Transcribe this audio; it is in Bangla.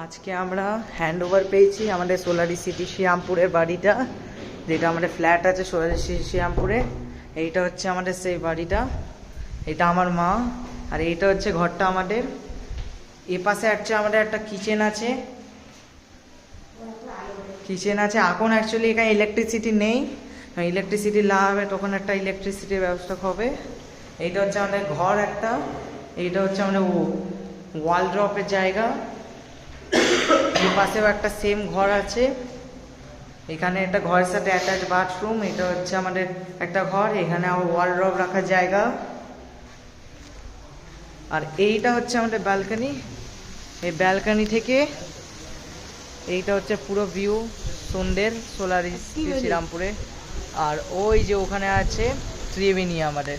আজকে আমরা হ্যান্ড ওভার পেয়েছি আমাদের সোলারি সিটি শ্রীরামপুরের বাড়িটা, যেটা আমাদের ফ্ল্যাট আছে সোলারি সিটি শ্রীরামপুরে। এইটা হচ্ছে আমাদের সেই বাড়িটা, এটা আমার মা, আর এইটা হচ্ছে ঘরটা আমাদের। এ পাশে হচ্ছে আমাদের একটা কিচেন আছে, এখন অ্যাকচুয়ালি এখানে ইলেকট্রিসিটি নেই, ইলেকট্রিসিটি লাগাবে তখন একটা ইলেকট্রিসিটির ব্যবস্থা হবে। এইটা হচ্ছে আমাদের ঘর একটা, এইটা হচ্ছে আমাদের ওয়াল ড্রপের জায়গা। এই পাশেও একটা সেম ঘর আছে, এখানে একটা ঘরের সাথে অ্যাটাচ বাথরুম। এটা হচ্ছে আমাদের একটা ঘর, এখানে আবার ওয়াল ড্রপ রাখার জায়গা। আর এইটা হচ্ছে আমাদের ব্যালকনি, এই ব্যালকনি থেকে এইটা হচ্ছে পুরো ভিউ সন্ধ্যের সোলারি শ্রীরামপুরে। আর ওই যে ওখানে আছে ত্রিবেণী আমাদের।